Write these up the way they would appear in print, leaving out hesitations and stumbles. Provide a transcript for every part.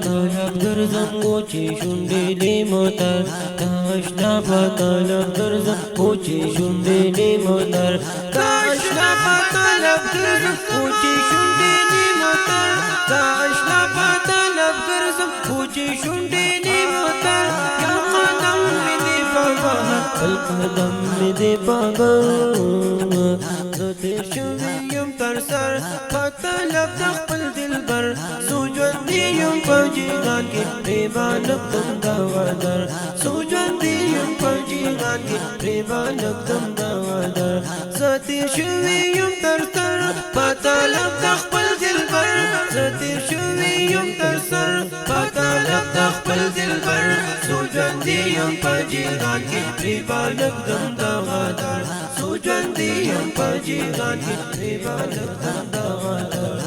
طلب ګرځم وچې شونډې نیمو تر کاشنا په طلب ګرځم وچې شونډې نیمو تر کاشنا په طلب ګرځم وچې شونډې نیمو تر کاشنا په طلب ګرځم وچې شونډې نیمو تر یا قدم مې دې په بهر بل قدم مې دې په بهر زه تېر شوی یم تر سر په طلب د خپل دلبر څو ژوندي یم په جهان کې پرې به نږدم دا وعدر څو ژوندي یم په جهان کې پرې به نږدم دا وعدر زه تېر شوی یم تر سر په طلب د خپل دلبر زه تېر شوی یم تر سر په طلب د خپل دلبر څو ژوندي یم په جهان کې پرې به نږدم دا وعدر څو ژوندي یم په جهان کې پرې به نږدم دا وعدر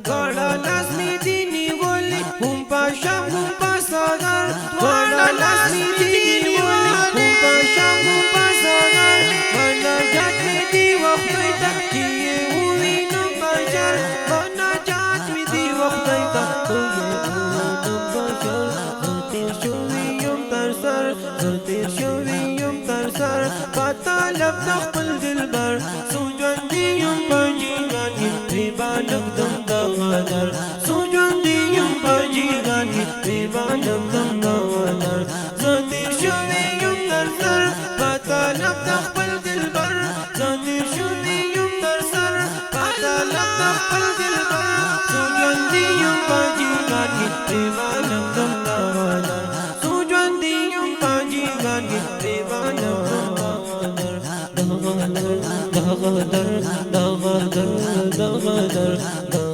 Gala lasmi dini woli humpa sham humpa sagar Gala lasmi dini woli humpa sham humpa sagar Bana jat mi di waqtai tak kiye hui num bashar Bana jat mi di waqtai tak kiye hui num bashar Zatir shuvi yum tarsar Zatir shuvi yum tarsar Patalab taqbal dilbar Sujan di yum pajigan Riba nagdam da wadar Sujan di yum pajigan Riba nagdam da wadar Zatir shuvi yum tarsar Patalab taqbal dilbar Zatir shuvi yum tarsar Patalab taqbal dilbar Sujan di yum pajigan Riba nagdam da wadar Sujan di yum pajigan Riba nagdam da wadar Da wadar, da wadar, da wadar, da wadar, da